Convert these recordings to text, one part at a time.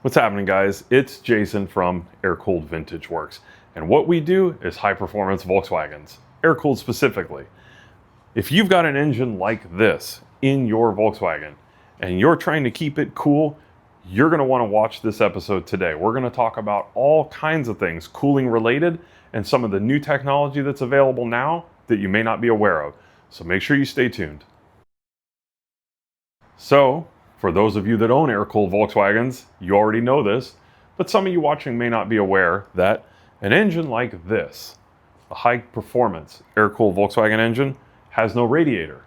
What's happening, guys? It's Jason from Aircooled Vintage Works, and what we do is high performance Volkswagens, air-cooled specifically. If you've got an engine like this in your Volkswagen and you're trying to keep it cool, you're going to want to watch this episode today. We're going to talk about all kinds of things cooling related and some of the new technology that's available now that you may not be aware of. So make sure you stay tuned. So, for those of you that own air-cooled Volkswagens, you already know this, but some of you watching may not be aware that an engine like this, a high-performance air-cooled Volkswagen engine, has no radiator.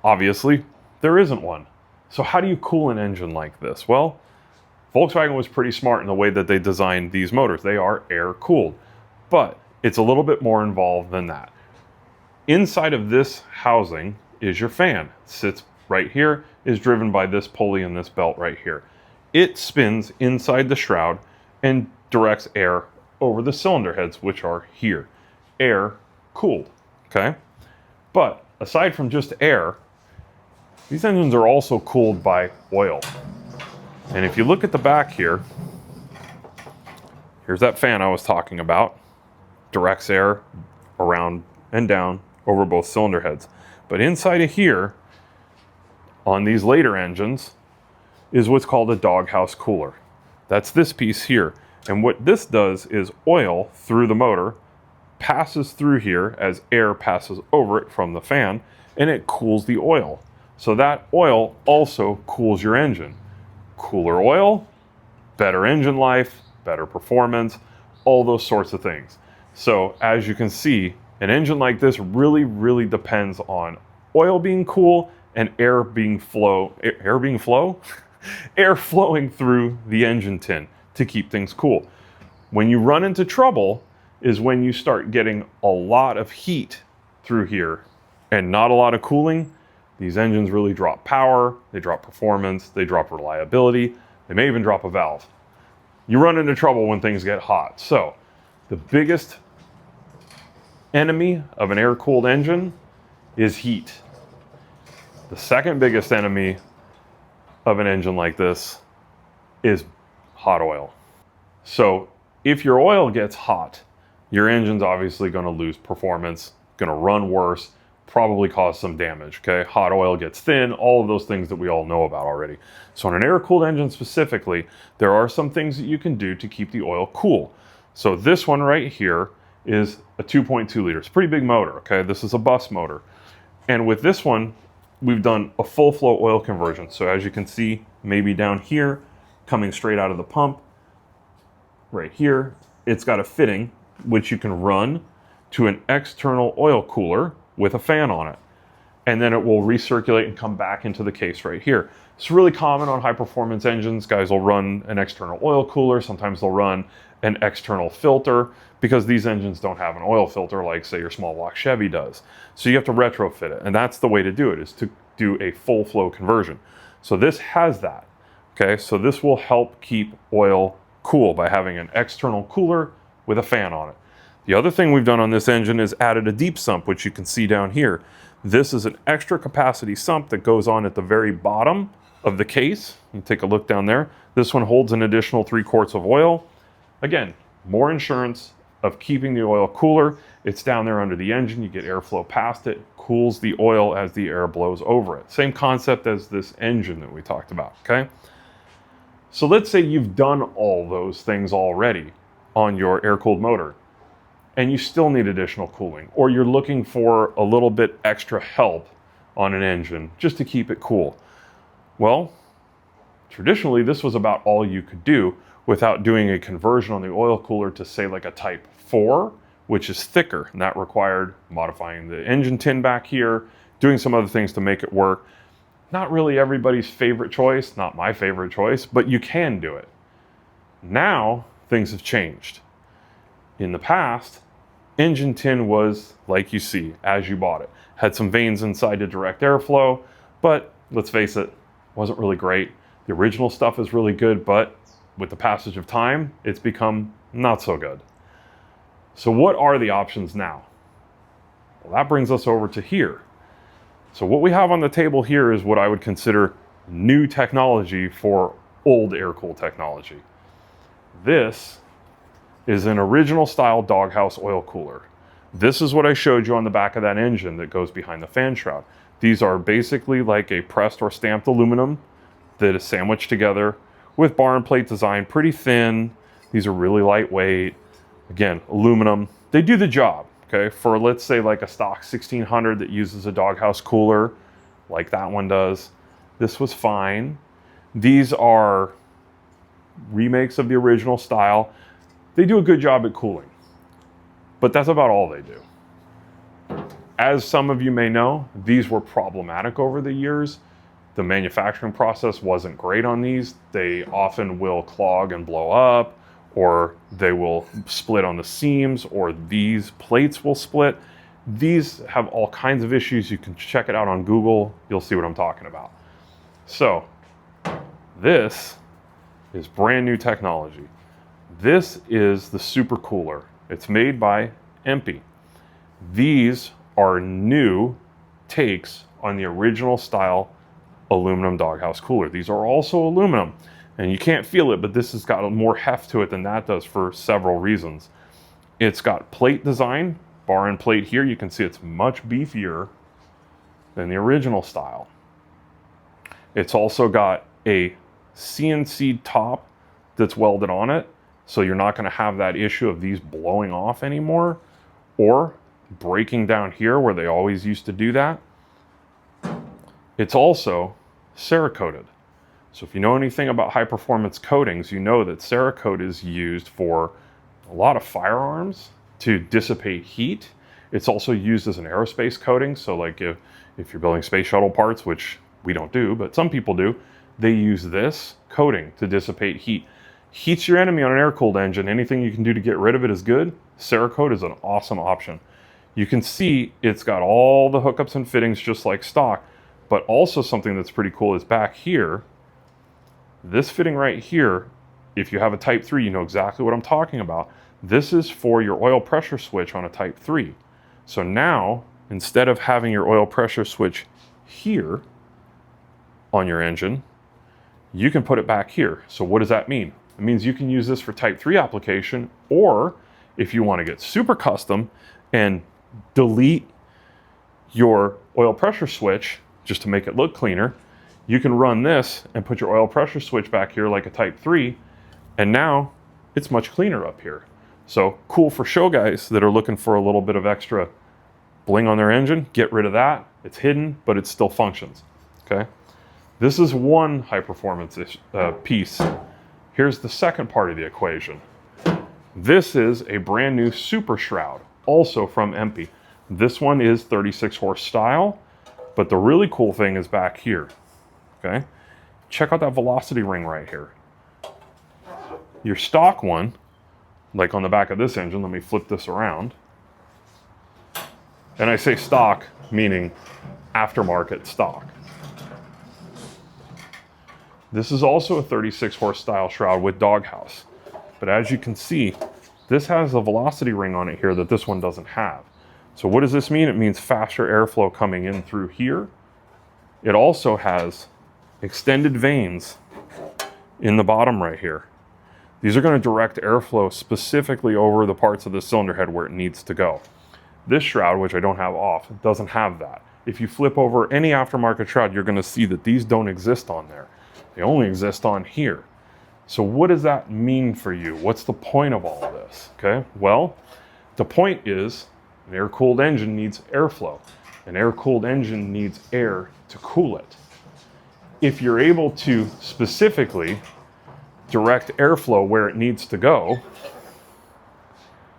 Obviously, there isn't one. So how do you cool an engine like this? Well, Volkswagen was pretty smart in the way that they designed these motors. They are air-cooled, but it's a little bit more involved than that. Inside of this housing is your fan. It sits right here, is driven by this pulley and this belt right here. It spins inside the shroud and directs air over the cylinder heads, which are here. Air cooled, okay? But aside from just air, these engines are also cooled by oil. And if you look at the back here, here's that fan I was talking about. Directs air around and down over both cylinder heads. But inside of here, on these later engines, is what's called a doghouse cooler. That's this piece here. And what this does is oil through the motor passes through here as air passes over it from the fan, and it cools the oil. So that oil also cools your engine. Cooler oil, better engine life, better performance, all those sorts of things. So as you can see, an engine like this really depends on oil being cool and air flowing through the engine tin to keep things cool. When you run into trouble is when you start getting a lot of heat through here and not a lot of cooling. These engines really drop power, they drop performance, they drop reliability, they may even drop a valve. You run into trouble when things get hot. So the biggest enemy of an air-cooled engine is heat. The second biggest enemy of an engine like this is hot oil. So if your oil gets hot, your engine's obviously going to lose performance, going to run worse, probably cause some damage, okay? Hot oil gets thin, all of those things that we all know about already. So on an air-cooled engine specifically, there are some things that you can do to keep the oil cool. So this one right here is a 2.2 liters, pretty big motor, okay? This is a bus motor. And with this one, we've done a full flow oil conversion. So as you can see, maybe down here, coming straight out of the pump, right here, it's got a fitting which you can run to an external oil cooler with a fan on it. And then it will recirculate and come back into the case right here. It's really common on high performance engines. Guys will run an external oil cooler. Sometimes they'll run an external filter because these engines don't have an oil filter like, say, your small block Chevy does. So you have to retrofit it. And that's the way to do it, is to do a full flow conversion. So this has that. Okay, so this will help keep oil cool by having an external cooler with a fan on it. The other thing we've done on this engine is added a deep sump, which you can see down here. This is an extra capacity sump that goes on at the very bottom of the case. You take a look down there. This one holds an additional 3 quarts of oil. Again, more insurance of keeping the oil cooler. It's down there under the engine. You get airflow past it, cools the oil as the air blows over it. Same concept as this engine that we talked about, okay? So let's say you've done all those things already on your air-cooled motor, and you still need additional cooling, or you're looking for a little bit extra help on an engine just to keep it cool. Well, traditionally, this was about all you could do without doing a conversion on the oil cooler to, say, like a Type 4, which is thicker, and that required modifying the engine tin back here, doing some other things to make it work. Not really everybody's favorite choice, not my favorite choice, but you can do it. Now, things have changed. In the past, engine tin was like you see as you bought it. Had some vanes inside to direct airflow, but let's face it, wasn't really great. The original stuff is really good, but with the passage of time, it's become not so good. So what are the options now? Well, that brings us over to here. So what we have on the table here is what I would consider new technology for old air-cooled technology. This is an original style Doghouse oil cooler. This is what I showed you on the back of that engine that goes behind the fan shroud. These are basically like a pressed or stamped aluminum that is sandwiched together with bar and plate design, pretty thin. These are really lightweight. Again, aluminum. They do the job, okay? For let's say like a stock 1600 that uses a Doghouse cooler, like that one does. This was fine. These are remakes of the original style. They do a good job at cooling, but that's about all they do. As some of you may know, these were problematic over the years. The manufacturing process wasn't great on these. They often will clog and blow up, or they will split on the seams, or these plates will split. These have all kinds of issues. You can check it out on Google. You'll see what I'm talking about. So this is brand new technology. This is the Super Kooler. It's made by EMPI. These are new takes on the original style aluminum Doghouse cooler. These are also aluminum, and you can't feel it, but this has got more heft to it than that does for several reasons. It's got plate design, bar and plate here. You can see it's much beefier than the original style. It's also got a CNC top that's welded on it, so you're not going to have that issue of these blowing off anymore or breaking down here where they always used to do that. It's also Cerakoted. So if you know anything about high performance coatings, you know that Cerakote is used for a lot of firearms to dissipate heat. It's also used as an aerospace coating. So like if you're building space shuttle parts, which we don't do, but some people do, they use this coating to dissipate heat. Heat's your enemy on an air-cooled engine. Anything you can do to get rid of it is good. Cerakote is an awesome option. You can see it's got all the hookups and fittings just like stock, but also something that's pretty cool is back here. This fitting right here, if you have a Type 3, you know exactly what I'm talking about. This is for your oil pressure switch on a Type 3. So now, instead of having your oil pressure switch here on your engine, you can put it back here. So what does that mean? It means you can use this for Type 3 application, or if you want to get super custom and delete your oil pressure switch just to make it look cleaner, you can run this and put your oil pressure switch back here like a Type 3, and now it's much cleaner up here. So cool for show guys that are looking for a little bit of extra bling on their engine. Get rid of that. It's hidden, but it still functions. Okay. This is one high performance piece. Here's the second part of the equation. This is a brand new Super Shroud, also from EMPI. This one is 36 horse style, but the really cool thing is back here. Okay, check out that velocity ring right here. Your stock one, like on the back of this engine, let me flip this around. And I say stock, meaning aftermarket stock. This is also a 36 horse style Shroud with Doghouse. But as you can see, this has a velocity ring on it here that this one doesn't have. So what does this mean? It means faster airflow coming in through here. It also has extended vanes in the bottom right here. These are going to direct airflow specifically over the parts of the cylinder head where it needs to go. This Shroud, which I don't have off, doesn't have that. If you flip over any aftermarket Shroud, you're going to see that these don't exist on there. They only exist on here. So what does that mean for you? What's the point of all of this? Okay, well, the point is an air-cooled engine needs airflow. An air-cooled engine needs air to cool it. If you're able to specifically direct airflow where it needs to go,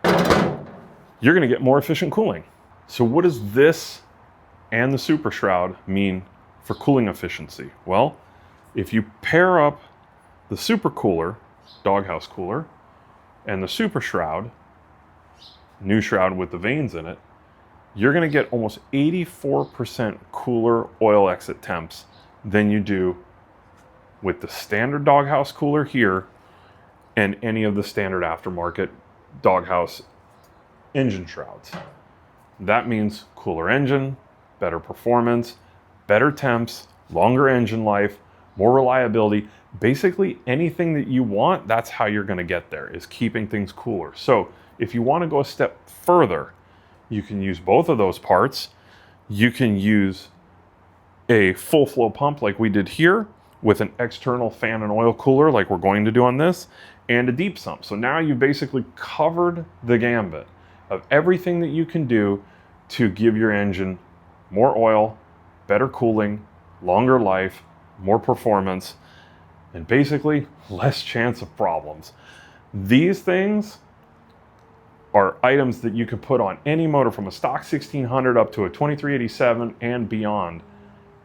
you're going to get more efficient cooling. So what does this and the Super Shroud mean for cooling efficiency? Well, if you pair up the Super Kooler, Doghouse cooler, and the Super Shroud, new Shroud with the vanes in it, you're going to get almost 84% cooler oil exit temps than you do with the standard Doghouse cooler here and any of the standard aftermarket Doghouse engine shrouds. That means cooler engine, better performance, better temps, longer engine life, more reliability. Basically anything that you want, that's how you're gonna get there, is keeping things cooler. So if you wanna go a step further, you can use both of those parts. You can use a full flow pump like we did here with an external fan and oil cooler like we're going to do on this, and a deep sump. So now you've basically covered the gambit of everything that you can do to give your engine more oil, better cooling, longer life, more performance, and basically less chance of problems. These things are items that you can put on any motor from a stock 1600 up to a 2387 and beyond.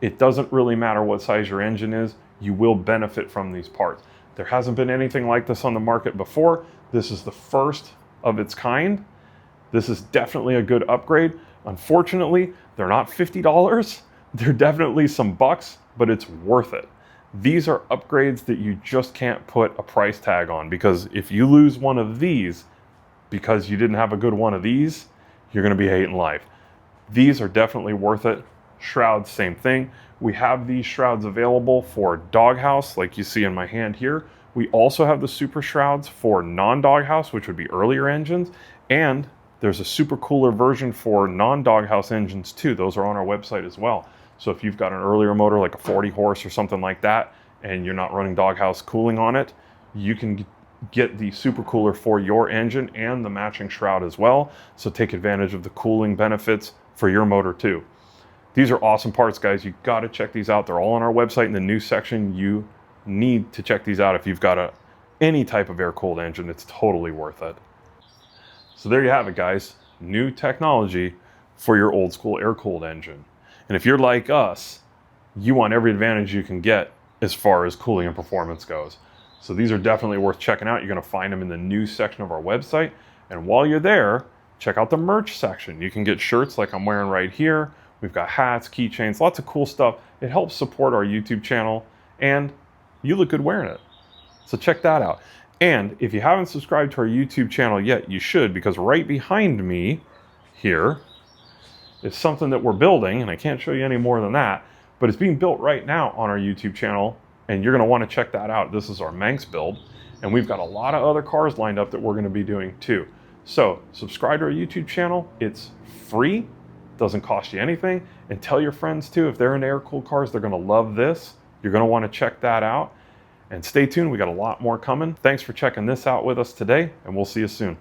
It doesn't really matter what size your engine is, you will benefit from these parts. There hasn't been anything like this on the market before. This is the first of its kind. This is definitely a good upgrade. Unfortunately, they're not $50. They're definitely some bucks, but it's worth it. These are upgrades that you just can't put a price tag on, because if you lose one of these because you didn't have a good one of these, you're gonna be hating life. These are definitely worth it. Shrouds, same thing. We have these shrouds available for Doghouse, like you see in my hand here. We also have the super shrouds for non-Doghouse, which would be earlier engines, and there's a super cooler version for non-Doghouse engines too. Those are on our website as well. So if you've got an earlier motor like a 40 horse or something like that, and you're not running Doghouse cooling on it, you can get the super cooler for your engine and the matching shroud as well. So take advantage of the cooling benefits for your motor too. These are awesome parts, guys. You got to check these out. They're all on our website in the news section. You need to check these out if you've got any type of air-cooled engine. It's totally worth it. So there you have it, guys. New technology for your old school air-cooled engine. And if you're like us, you want every advantage you can get as far as cooling and performance goes. So these are definitely worth checking out. You're going to find them in the news section of our website. And while you're there, check out the merch section. You can get shirts like I'm wearing right here. We've got hats, keychains, lots of cool stuff. It helps support our YouTube channel, and you look good wearing it. So check that out. And if you haven't subscribed to our YouTube channel yet, you should, because right behind me here is something that we're building, and I can't show you any more than that, but it's being built right now on our YouTube channel, and you're gonna wanna check that out. This is our Manx build, and we've got a lot of other cars lined up that we're gonna be doing too. So subscribe to our YouTube channel. It's free. Doesn't cost you anything, and tell your friends too. If they're into air-cooled cars, they're gonna love this. You're gonna wanna check that out, and stay tuned. We got a lot more coming. Thanks for checking this out with us today, and we'll see you soon.